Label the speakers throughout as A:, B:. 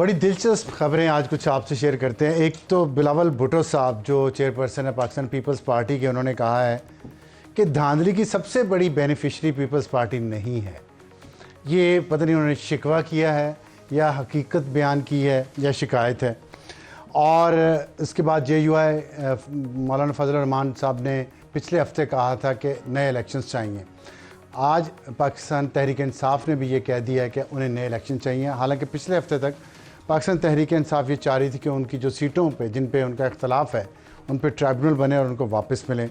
A: بڑی دلچسپ خبریں آج کچھ آپ سے شیئر کرتے ہیں. ایک تو بلاول بھٹو صاحب جو چیئرپرسن ہے پاکستان پیپلز پارٹی کے, انہوں نے کہا ہے کہ دھاندلی کی سب سے بڑی بینیفیشری پیپلز پارٹی نہیں ہے. یہ پتہ نہیں انہوں نے شکوہ کیا ہے یا حقیقت بیان کی ہے یا شکایت ہے. اور اس کے بعد JUI مولانا فضل الرحمان صاحب نے پچھلے ہفتے کہا تھا کہ نئے الیکشنز چاہیے. آج پاکستان تحریک انصاف نے بھی یہ کہہ دیا ہے کہ انہیں نئے الیکشن چاہیے. حالانکہ پچھلے ہفتے تک پاکستان تحریک انصاف یہ چاہ رہی تھی کہ ان کی جو سیٹوں پہ جن پہ ان کا اختلاف ہے ان پہ ٹرائبونل بنے اور ان کو واپس ملیں.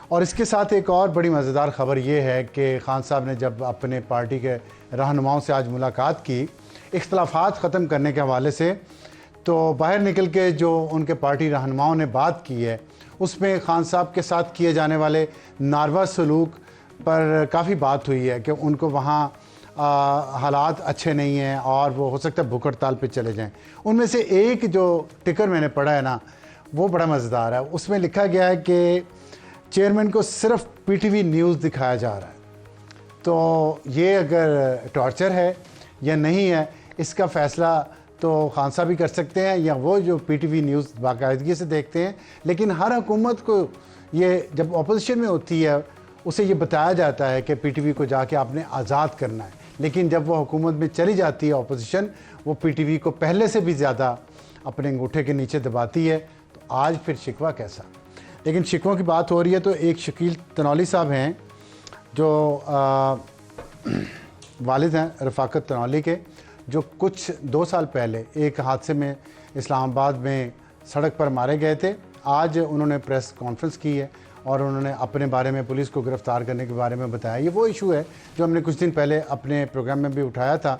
A: اور اس کے ساتھ ایک اور بڑی مزیدار خبر یہ ہے کہ خان صاحب نے جب اپنے پارٹی کے رہنماؤں سے آج ملاقات کی اختلافات ختم کرنے کے حوالے سے, تو باہر نکل کے جو ان کے پارٹی رہنماؤں نے بات کی ہے اس میں خان صاحب کے ساتھ کیے جانے والے ناروا سلوک پر کافی بات ہوئی ہے کہ ان کو وہاں حالات اچھے نہیں ہیں اور وہ ہو سکتا ہے بھوک ہڑتال پہ چلے جائیں. ان میں سے ایک جو ٹکر میں نے پڑھا ہے نا وہ بڑا مزیدار ہے. اس میں لکھا گیا ہے کہ چیئرمین کو صرف PTV نیوز دکھایا جا رہا ہے. تو یہ اگر ٹارچر ہے یا نہیں ہے اس کا فیصلہ تو خان صاحب بھی کر سکتے ہیں یا وہ جو PTV نیوز باقاعدگی سے دیکھتے ہیں. لیکن ہر حکومت کو یہ جب اپوزیشن میں ہوتی ہے اسے یہ بتایا جاتا ہے کہ PTV کو جا کے آپ نے آزاد کرنا ہے. لیکن جب وہ حکومت میں چلی جاتی ہے اپوزیشن, وہ PTV کو پہلے سے بھی زیادہ اپنے انگوٹھے کے نیچے دباتی ہے. تو آج پھر شکوہ کیسا؟ لیکن شکووں کی بات ہو رہی ہے تو ایک شکیل تنولی صاحب ہیں جو والد ہیں رفاقت تنولی کے, جو کچھ 2 سال پہلے ایک حادثے میں اسلام آباد میں سڑک پر مارے گئے تھے. آج انہوں نے پریس کانفرنس کی ہے اور انہوں نے اپنے بارے میں پولیس کو گرفتار کرنے کے بارے میں بتایا. یہ وہ ایشو ہے جو ہم نے کچھ دن پہلے اپنے پروگرام میں بھی اٹھایا تھا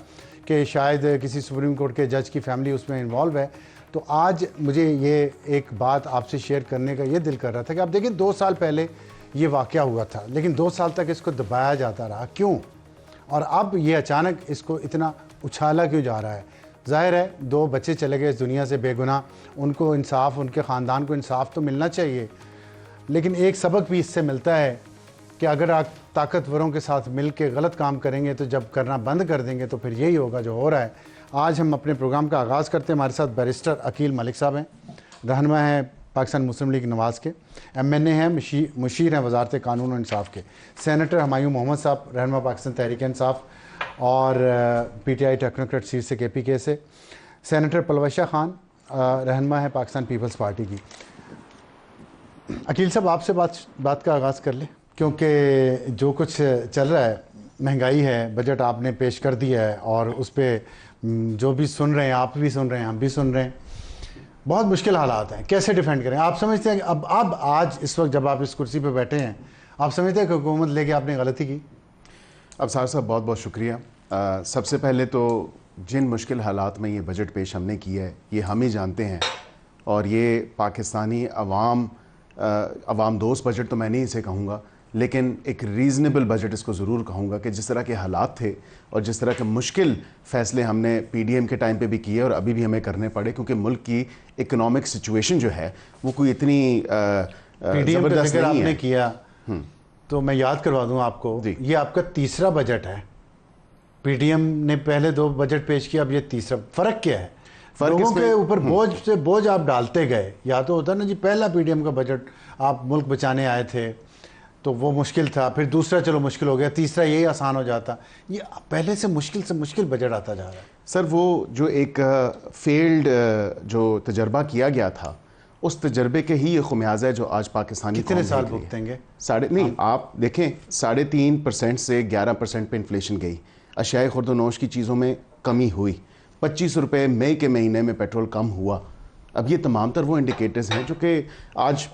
A: کہ شاید کسی سپریم کورٹ کے جج کی فیملی اس میں انوالو ہے. تو آج مجھے یہ ایک بات آپ سے شیئر کرنے کا یہ دل کر رہا تھا کہ آپ دیکھیں 2 سال پہلے یہ واقعہ ہوا تھا لیکن 2 سال تک اس کو دبایا جاتا رہا. کیوں؟ اور اب یہ اچانک اس کو اتنا اچھالا کیوں جا رہا ہے؟ ظاہر ہے 2 بچے چلے گئے اس دنیا سے بے گناہ, ان کو انصاف, ان کے خاندان کو انصاف تو ملنا چاہیے. لیکن ایک سبق بھی اس سے ملتا ہے کہ اگر آپ طاقتوروں کے ساتھ مل کے غلط کام کریں گے تو جب کرنا بند کر دیں گے تو پھر یہی ہوگا جو ہو رہا ہے. آج ہم اپنے پروگرام کا آغاز کرتے ہیں. ہمارے ساتھ بیرسٹر عقیل ملک صاحب ہیں, رہنما ہیں پاکستان مسلم لیگ نواز کے, MNA ہیں, مشیر ہیں وزارت قانون و انصاف کے, سینیٹر ہمایوں محمد صاحب رہنما پاکستان تحریک انصاف اور PTI ٹیکنوکریٹ سیٹ سے KPK سے, سینیٹر پلوشہ خان رہنما ہے پاکستان پیپلز پارٹی کی. عقیل صاحب آپ سے بات کا آغاز کر لیں کیونکہ جو کچھ چل رہا ہے, مہنگائی ہے, بجٹ آپ نے پیش کر دیا ہے اور اس پہ جو بھی سن رہے ہیں, آپ بھی سن رہے ہیں, ہم بھی سن رہے ہیں, بہت مشکل حالات ہیں. کیسے ڈیفینڈ کریں؟ آپ سمجھتے ہیں کہ اب آج اس وقت جب آپ اس کرسی پہ بیٹھے ہیں آپ سمجھتے ہیں کہ حکومت لے کے آپ نے غلطی کی؟
B: ابصار صاحب بہت بہت شکریہ. سب سے پہلے تو جن مشکل حالات میں یہ بجٹ پیش ہم نے کیا ہے یہ ہم ہی جانتے ہیں, اور یہ پاکستانی عوام دوست بجٹ تو میں نہیں اسے کہوں گا, لیکن ایک ریزنیبل بجٹ اس کو ضرور کہوں گا کہ جس طرح کے حالات تھے اور جس طرح کے مشکل فیصلے ہم نے PDM کے ٹائم پہ بھی کیے اور ابھی بھی ہمیں کرنے پڑے کیونکہ ملک کی اکنامک سچویشن جو ہے وہ کوئی اتنی
A: زبردست نہیں ہے. آپ نے کیا تو میں یاد کروا دوں آپ کو, یہ آپ کا تیسرا بجٹ ہے. PDM نے پہلے 2 بجٹ پیش کیا, اب یہ تیسرا. فرق کیا ہے؟ لوگوں کے اوپر بوجھ آپ ڈالتے گئے. یا تو ہوتا نا جی پہلا PDM کا بجٹ آپ ملک بچانے آئے تھے تو وہ مشکل تھا, پھر دوسرا چلو مشکل ہو گیا, تیسرا یہی آسان ہو جاتا. یہ پہلے سے مشکل بجٹ آتا جا رہا ہے.
B: سر وہ جو ایک فیلڈ جو تجربہ کیا گیا تھا اس تجربے کے ہی یہ خمیازہ ہے جو آج پاکستانی
A: کتنے سال بھگتیں گے؟
B: نہیں آپ دیکھیں 3.5% سے 11% پہ انفلیشن گئی, اشیاء خورد و نوش کی چیزوں میں کمی ہوئی, 25 روپے مئی کے مہینے میں پیٹرول کم ہوا. اب یہ تمام تر وہ انڈیکیٹرز ہیں جو کہ آج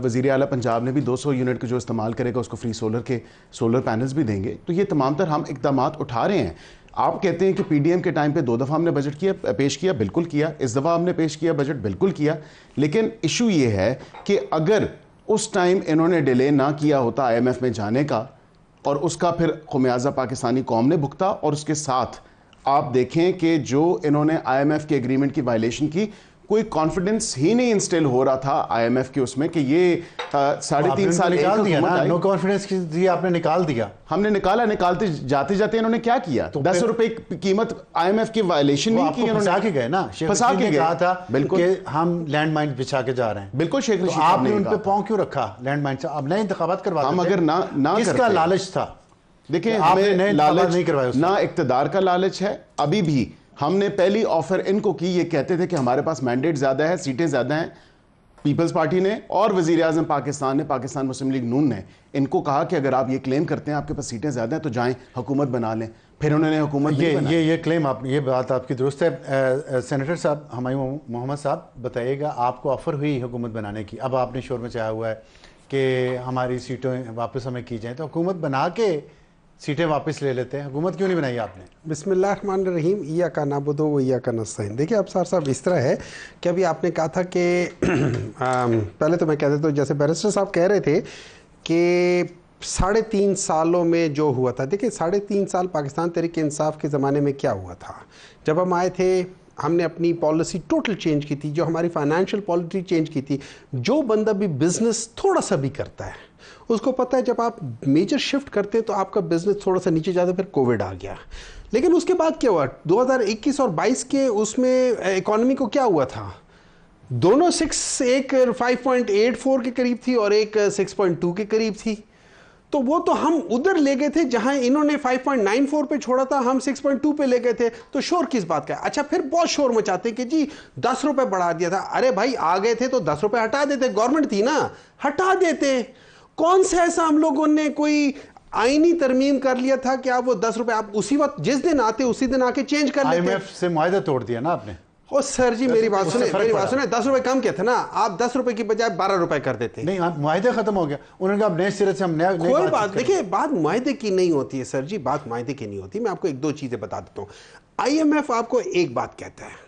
B: وزیر اعلیٰ پنجاب نے بھی 200 یونٹ کا جو استعمال کرے گا اس کو فری سولر پینلز بھی دیں گے. تو یہ تمام تر ہم اقدامات اٹھا رہے ہیں. آپ کہتے ہیں کہ PDM کے ٹائم پہ 2 دفعہ ہم نے بجٹ پیش کیا, بالکل کیا. اس دفعہ ہم نے پیش کیا بجٹ, بالکل کیا. لیکن ایشو یہ ہے کہ اگر اس ٹائم انہوں نے ڈیلے نہ کیا ہوتا IMF میں جانے کا اور اس کا پھر خمیازہ پاکستانی قوم نے بھگتا, اور اس کے ساتھ آپ دیکھیں کہ جو انہوں نے IMF کے ایگریمنٹ کی وائلیشن کی کوئی کانفیڈنس ہی نہیں انسٹل ہو رہا تھا IMF کے اس میں کہ یہ 3.5 سال
A: نکال دیا نا, نو کانفیڈنس کی آپ نے نکال دیا.
B: ہم نے نکالتے جاتے انہوں نے کیا کیا, 10 روپے قیمت IMF کی وائلیشن نہیں کی, انہوں نے
A: پھنسا کے گئے نا.
B: پھنسا کے
A: کہا تھا
B: کہ
A: ہم لینڈ مائن بچھا کے جا رہے ہیں.
B: بالکل شیخ رشید
A: آپ نے ان پہ پاؤں کیوں رکھا لینڈ مائن سے؟ اب نئے انتخابات کرواتے
B: ہم اگر نہ
A: کس کا لالچ تھا؟
B: دیکھیں
A: آپ نے نئے
B: لالچ
A: نہیں کروایا,
B: نہ اقتدار کا لالچ ہے. ابھی بھی ہم نے پہلی آفر ان کو کی, یہ کہتے تھے کہ ہمارے پاس مینڈیٹ زیادہ ہے, سیٹیں زیادہ ہیں. پیپلز پارٹی نے اور وزیر اعظم پاکستان نے, پاکستان مسلم لیگ نون نے ان کو کہا کہ اگر آپ یہ کلیم کرتے ہیں آپ کے پاس سیٹیں زیادہ ہیں تو جائیں حکومت بنا لیں. پھر انہوں نے حکومت
A: یہ کلیم آپ, یہ بات آپ کی درست ہے. سینیٹر صاحب ہمایوں محمد صاحب بتائیے گا, آپ کو آفر ہوئی حکومت بنانے کی, اب آپ نے شور مچایا ہوا ہے کہ ہماری سیٹیں واپس ہمیں کی جائیں, تو حکومت بنا کے سیٹیں واپس لے لیتے ہیں. حکومت کیوں نہیں بنائی آپ نے؟
C: بسم اللہ الرحمن الرحیم. ایاک نعبد و ایاک نستعین. دیکھیں ابصار صاحب اس طرح ہے کہ ابھی آپ نے کہا تھا کہ پہلے تو میں کہہ دیتا ہوں, جیسے بیرسٹر صاحب کہہ رہے تھے کہ 3.5 سالوں میں جو ہوا تھا. دیکھیں 3.5 سال پاکستان تحریک انصاف کے زمانے میں کیا ہوا تھا. جب ہم آئے تھے ہم نے اپنی پالیسی ٹوٹل چینج کی تھی, جو ہماری فائنینشیل پالیسی چینج کی تھی. جو بندہ بھی بزنس تھوڑا سا بھی کرتا ہے اس کو پتہ ہے جب آپ میجر شفٹ کرتے ہیں تو آپ کا بزنس تھوڑا سا نیچے جاتا ہے. پھر کووڈ آ گیا, لیکن اس کے بعد کیا ہوا 2021 اور 22 کے اس میں اکانومی کو کیا ہوا تھا, دونوں ایک 5.84 کے قریب تھی اور ایک 6.2 کے قریب تھی. تو وہ تو ہم ادھر لے گئے تھے جہاں انہوں نے 5.94 پہ چھوڑا تھا, ہم 6.2 پہ لے گئے تھے. تو شور کس بات کا ہے؟ اچھا پھر بہت شور مچاتے کہ جی 10 روپے بڑھا دیا تھا. ارے بھائی آ گئے تھے تو 10 روپے ہٹا دیتے, گورنمنٹ تھی نا, ہٹا دیتے. کون سا ایسا ہم لوگوں نے کوئی آئینی ترمیم کر لیا تھا کہ آپ وہ 10 روپے آپ اسی وقت جس دن آتے اسی دن آ کے چینج کر لیتے؟
A: IMF سے معاہدہ توڑ دیا نا آپ نے.
C: او سر جی میری بات سنیں, 10 روپے کم کیا تھا نا, آپ 10 روپے کی بجائے 12 روپے کر دیتے.
A: نہیں معاہدہ ختم ہو گیا, انہوں نے کہا اب نئے سرے سے ہم نیا
C: کوئی بات دیکھیں, بات معاہدے کی نہیں ہوتی ہے سر جی, بات معاہدے کی نہیں ہوتی. میں آپ کو 1-2 چیزیں بتا دیتا ہوں. IMF آپ کو ایک بات کہتا ہے,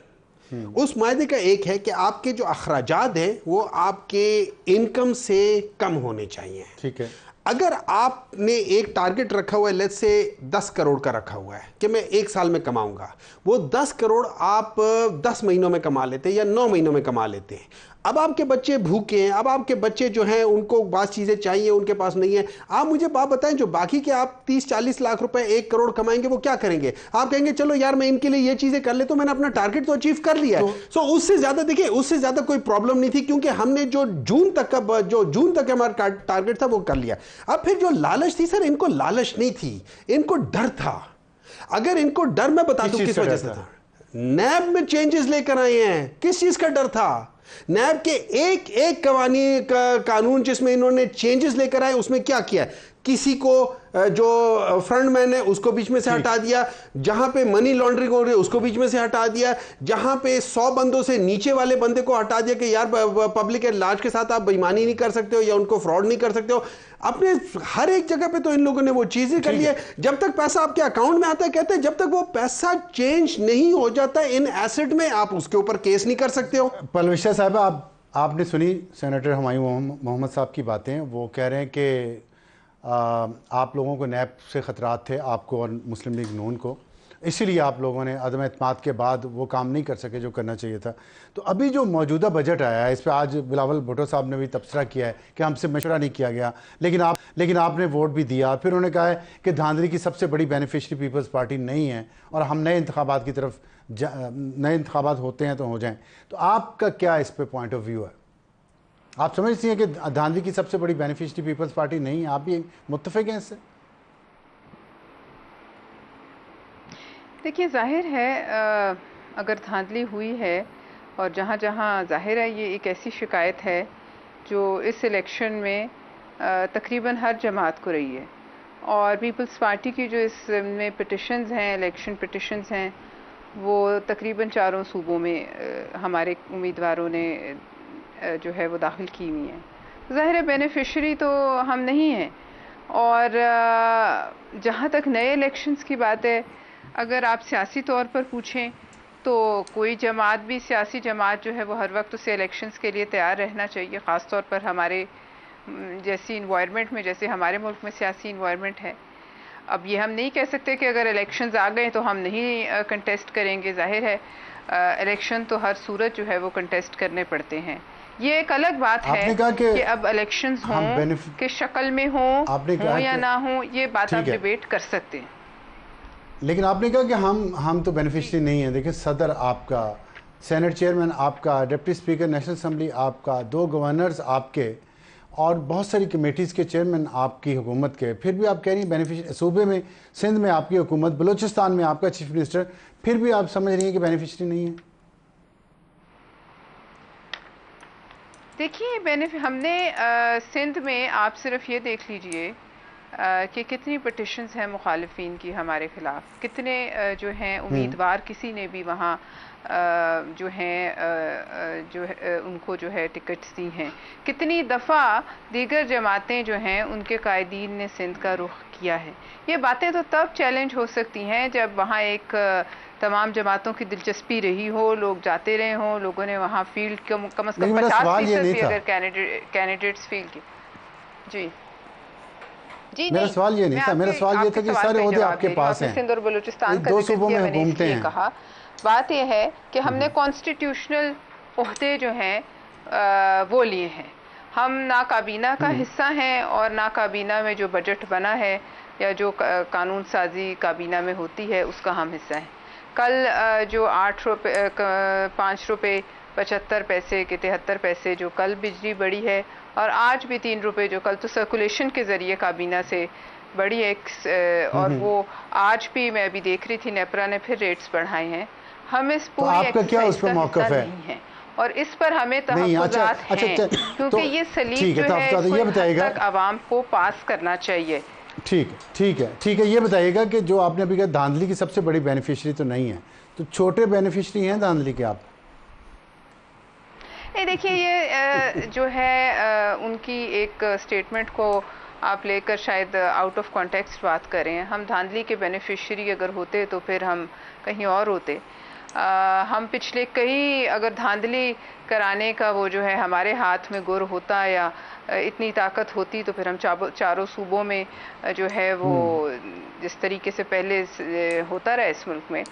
C: اس معاہدے کا ایک ہے کہ آپ کے جو اخراجات ہیں وہ آپ کے انکم سے کم ہونے چاہیے.
A: ٹھیک ہے.
C: اگر آپ نے ایک ٹارگٹ رکھا ہوا ہے, لیٹ سے 10 کروڑ کا رکھا ہوا ہے کہ میں 1 سال میں کماؤں گا, وہ 10 کروڑ آپ 10 مہینوں میں کما لیتے ہیں یا 9 مہینوں میں کما لیتے ہیں. اب آپ کے بچے بھوکے ہیں, اب آپ کے بچے جو ہیں ان کو بعض چیزیں چاہیے, ان کے پاس نہیں ہے. آپ مجھے بات بتائیں, جو باقی کے آپ 30-40 لاکھ روپے 1 کروڑ کمائیں گے وہ کیا کریں گے؟ آپ کہیں گے چلو یار میں ان کے لیے یہ چیزیں کر لیتا ہوں, میں نے اپنا ٹارگٹ تو اچیو کر لیا ہے. سو اس سے زیادہ دیکھیں, اس سے زیادہ کوئی پرابلم نہیں تھی, کیونکہ ہم نے جو جون تک ہمارا ٹارگٹ تھا وہ کر لیا. اب پھر جو لالچ تھی سر, ان کو لالچ نہیں تھی, ان کو ڈر تھا. اگر ان کو ڈر میں بتا دوں کس وجہ سے تھا, نیب میں چینجز لے کر آئے ہیں. کس چیز کا ڈر تھا؟ نیب کے ایک قانون جس میں انہوں نے چینجز لے کر آئے, اس میں کیا کیا ہے؟ کسی کو جو فرنٹ مین ہے اس کو بیچ میں سے ہٹا دیا, جہاں پہ منی لانڈرنگ ہو رہی ہے اس کو بیچ میں سے ہٹا دیا, جہاں پہ 100 بندوں سے نیچے والے بندے کو ہٹا دیا کہ یار پبلک ایٹ لارج کے ساتھ آپ بےایمانی نہیں کر سکتے ہو یا ان کو فراڈ نہیں کر سکتے ہو. اپنے ہر ایک جگہ پہ تو ان لوگوں نے وہ چیزیں کر لی ہے. جب تک پیسہ آپ کے اکاؤنٹ میں آتا ہے, کہتے ہیں جب تک وہ پیسہ چینج نہیں ہو جاتا ان ایسٹ میں, آپ اس کے اوپر کیس نہیں کر سکتے ہو.
A: پلوشا صاحبہ, آپ نے سنی سینیٹر ہمایوں محمد صاحب کی باتیں, وہ کہہ رہے ہیں کہ آپ لوگوں کو نیب سے خطرات تھے, آپ کو اور مسلم لیگ نون کو, اسی لیے آپ لوگوں نے عدم اعتماد کے بعد وہ کام نہیں کر سکے جو کرنا چاہیے تھا. تو ابھی جو موجودہ بجٹ آیا ہے اس پہ آج بلاول بھٹو صاحب نے بھی تبصرہ کیا ہے کہ ہم سے مشورہ نہیں کیا گیا, لیکن آپ نے ووٹ بھی دیا. پھر انہوں نے کہا ہے کہ دھاندلی کی سب سے بڑی بینیفیشری پیپلز پارٹی نہیں ہے اور ہم نئے انتخابات کی طرف نئے انتخابات ہوتے ہیں تو ہو جائیں. تو آپ کا کیا اس پہ پوائنٹ آف ویو ہے؟ آپ سمجھتی ہیں کہ دھاندلی کی سب سے بڑی بینیفیشری پیپلز پارٹی نہیں ہے؟ آپ بھی متفق ہیں اس سے؟
D: دیکھیے ظاہر ہے اگر دھاندلی ہوئی ہے, اور جہاں جہاں ظاہر ہے یہ ایک ایسی شکایت ہے جو اس الیکشن میں تقریباً ہر جماعت کو رہی ہے, اور پیپلز پارٹی کی جو اس میں پٹیشنز ہیں, الیکشن پٹیشنز ہیں, وہ تقریباً 4 صوبوں میں ہمارے امیدواروں نے جو ہے وہ داخل کی ہوئی ہیں. ظاہر ہے بینیفیشری تو ہم نہیں ہیں. اور جہاں تک نئے الیکشنز کی بات ہے, اگر آپ سیاسی طور پر پوچھیں تو کوئی جماعت بھی, سیاسی جماعت جو ہے وہ ہر وقت اسے الیکشنز کے لیے تیار رہنا چاہیے, خاص طور پر ہمارے جیسی انوائرمنٹ میں, جیسے ہمارے ملک میں سیاسی انوائرمنٹ ہے. اب یہ ہم نہیں کہہ سکتے کہ اگر الیکشنز آ گئے تو ہم نہیں کنٹیسٹ کریں گے. ظاہر ہے الیکشن تو ہر صورت جو ہے وہ کنٹیسٹ کرنے پڑتے ہیں. یہ ایک الگ بات
A: آپ
D: ہے
A: نے کہا کہ
D: اب الیکشنز ہوں کہ شکل میں ہوں یا نہ ہوں، یہ بات آپ ڈیبیٹ کر سکتے ہیں.
A: لیکن آپ نے کہا کہ ہم تو بینیفیشری نہیں ہیں. دیکھیں صدر آپ کا، سینٹ چیئرمین آپ کا، ڈپٹی اسپیکر نیشنل اسمبلی آپ کا، 2 گورنرز آپ کے، اور بہت ساری کمیٹیز کے چیئرمین آپ کی حکومت کے، پھر بھی آپ کہہ رہی ہیں بینیفیشری. صوبے میں سندھ میں آپ کی حکومت، بلوچستان میں آپ کا چیف منسٹر، پھر بھی آپ سمجھ رہی ہیں کہ بینیفیشری نہیں ہے.
D: دیکھیے ہم نے سندھ میں آپ صرف یہ دیکھ لیجئے کہ کتنی پٹیشنز ہیں مخالفین کی ہمارے خلاف، کتنے جو ہیں امیدوار کسی نے بھی وہاں جو ہیں ان کو جو ہے ٹکٹس دی ہیں، کتنی دفعہ دیگر جماعتیں جو ہیں ان کے قائدین نے سندھ کا رخ کیا ہے. یہ باتیں تو تب چیلنج ہو سکتی ہیں جب وہاں ایک تمام جماعتوں کی دلچسپی رہی ہو، لوگ جاتے رہے ہوں، لوگوں نے وہاں فیلڈ کم از کم 50% بھی اگر کینڈیڈیٹس فیلڈ کی. جی
A: میرا سوال یہ نہیں تھا، میرا سوال یہ تھا کہ سارے عہدے آپ کے پاس ہیں،
D: سندھ اور بلوچستان کا
A: 2
D: ذکر
A: صوبوں
D: کیا،
A: میں
D: میں نے اس
A: حکومتیں
D: لیے
A: ہیں.
D: کہا بات یہ ہے کہ ہم نے کانسٹیٹیوشنل عہدے جو ہیں وہ لیے ہیں. ہم ناکابینہ کا حصہ ہیں، اور ناکابینہ میں جو بجٹ بنا ہے یا جو قانون سازی کابینہ میں ہوتی ہے اس کا ہم حصہ ہیں. کل جو 5 روپے 75 پیسے کے 73 پیسے جو کل بجلی بڑھی ہے، اور آج بھی 3 روپے جو کل تو سرکولیشن کے ذریعے کابینہ سے بڑی ایک، اور وہ آج بھی میں ابھی دیکھ رہی تھی نیپرا نے پھر ریٹس بڑھائے ہیں. ہم اس پوری ایکسرسائز کا حصہ نہیں ہیں، اور اس پر ہمیں تحفظات ہیں کیونکہ یہ سلیق جو ہے اس کو حد تک عوام کو پاس کرنا چاہیے.
A: ٹھیک ہے. یہ بتائیے گا کہ جو آپ نے ابھی کہا دھاندلی کی سب سے بڑی بینیفیشری تو نہیں ہے، تو چھوٹے بینیفیشری ہیں دھاندلی کے؟ آپ
D: نہیں، دیکھیے یہ جو ہے ان کی ایک سٹیٹمنٹ کو آپ لے کر شاید آؤٹ آف کانٹیکسٹ بات کریں. ہم دھاندلی کے بینیفیشری اگر ہوتے تو پھر ہم کہیں اور ہوتے. ہم پچھلے کئی اگر دھاندلی کرانے کا وہ جو ہے ہمارے ہاتھ میں گر ہوتا یا اتنی طاقت ہوتی تو پھر ہم چاروں صوبوں میں جو ہے وہ جس طریقے سے پہلے ہوتا رہا اس ملک میں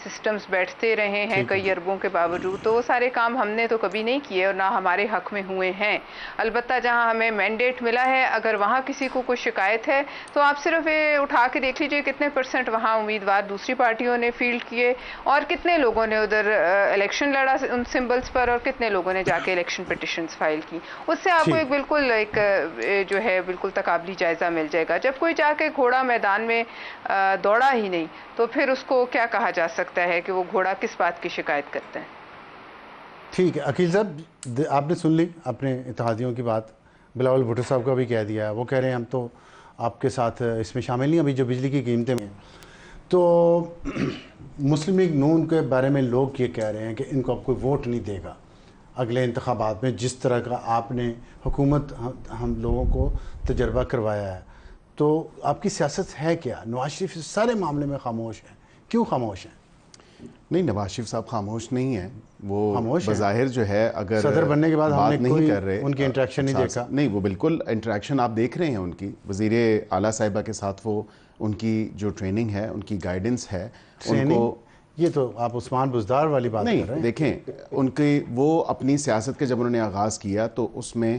D: سسٹمز بیٹھتے رہے ہیں کئی اربوں کے باوجود، تو وہ سارے کام ہم نے تو کبھی نہیں کیے اور نہ ہمارے حق میں ہوئے ہیں. البتہ جہاں ہمیں مینڈیٹ ملا ہے، اگر وہاں کسی کو کوئی شکایت ہے تو آپ صرف یہ اٹھا کے دیکھ لیجئے کتنے % وہاں امیدوار دوسری پارٹیوں نے فیلڈ کیے، اور کتنے لوگوں نے ادھر الیکشن لڑا ان سمبلز پر، اور کتنے لوگوں نے جا کے الیکشن پٹیشنز فائل کی. اس سے آپ کو ایک بالکل ایک جو ہے بالکل تقابلی جائزہ مل جائے گا. جب کوئی جا کے گھوڑا میدان میں دوڑا ہی نہیں تو پھر اس کو کیا کہا جا سکتا ہے کہ وہ گھوڑا کس بات کی شکایت کرتا ہے.
A: ٹھیک ہے عقیل صاحب، آپ نے سن لی اپنے اتحادیوں کی بات. بلاول بھٹو صاحب کا بھی کہہ دیا ہے، وہ کہہ رہے ہیں ہم تو آپ کے ساتھ اس میں شامل نہیں. ابھی جو بجلی کی قیمتیں ہیں تو مسلم لیگ نون کے بارے میں لوگ یہ کہہ رہے ہیں کہ ان کو اب کوئی ووٹ نہیں دے گا اگلے انتخابات میں، جس طرح کا آپ نے حکومت ہم لوگوں کو تجربہ کروایا ہے. تو آپ کی سیاست ہے کیا؟ نواز شریف اس سارے معاملے میں خاموش ہیں، کیوں خاموش ہیں؟
B: نہیں، نواز شریف صاحب خاموش نہیں ہیں، وہ بظاہر جو ہے اگر
A: صدر بننے کے بعد ہم نے
B: نہیں کر رہے
A: ان کی انٹریکشن نہیں دیکھا.
B: نہیں، وہ بالکل انٹریکشن آپ دیکھ رہے ہیں ان کی وزیر اعلیٰ صاحبہ کے ساتھ. وہ ان کی جو ٹریننگ ہے، ان کی گائیڈنس ہے ان کو.
A: یہ تو آپ عثمان بزدار والی بات کر رہے ہیں.
B: نہیں، دیکھیں ان کی وہ اپنی سیاست کے جب انہوں نے آغاز کیا تو اس میں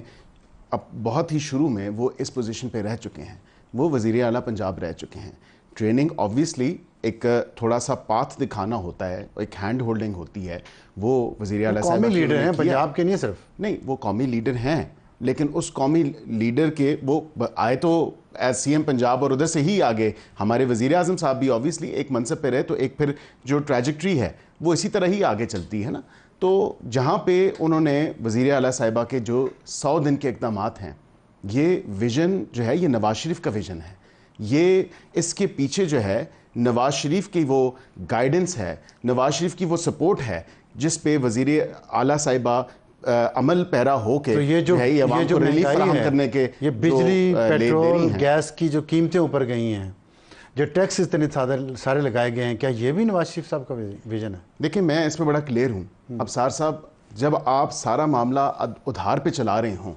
B: اب بہت ہی شروع میں وہ اس پوزیشن پہ رہ چکے ہیں، وہ وزیر اعلیٰ پنجاب رہ چکے ہیں. ٹریننگ آبویسلی ایک تھوڑا سا پاتھ دکھانا ہوتا ہے، ایک ہینڈ ہولڈنگ ہوتی ہے. وہ وزیر اعلیٰ
A: قومی لیڈر ہیں پنجاب کے، نہیں صرف
B: نہیں، وہ قومی لیڈر ہیں، لیکن اس قومی لیڈر کے وہ آئے تو ایز سی ایم پنجاب اور ادھر سے ہی آگے. ہمارے وزیر اعظم صاحب بھی آبویسلی ایک منصب پہ رہے تو ایک پھر جو ٹریجیکٹری ہے وہ اسی طرح ہی آگے چلتی ہے نا. تو جہاں پہ انہوں نے وزیر اعلیٰ صاحبہ کے جو 100 دن کے اقدامات ہیں، یہ ویژن جو ہے یہ نواز شریف کا ویژن ہے. یہ اس کے پیچھے جو ہے نواز شریف کی وہ گائیڈنس ہے، نواز شریف کی وہ سپورٹ ہے جس پہ وزیر اعلیٰ صاحبہ عمل پیرا ہو کے
A: یہ
B: عوام کو ریلیف فراہم کرنے کے،
A: یہ بجلی پیٹرول گیس کی جو قیمتیں اوپر گئی ہیں، جو ٹیکس اتنے سارے لگائے گئے ہیں، کیا یہ بھی نواز شریف صاحب کا ویژن ہے؟
B: دیکھیں میں اس پہ بڑا کلیئر ہوں. ابصار صاحب، جب آپ سارا معاملہ ادھار پہ چلا رہے ہوں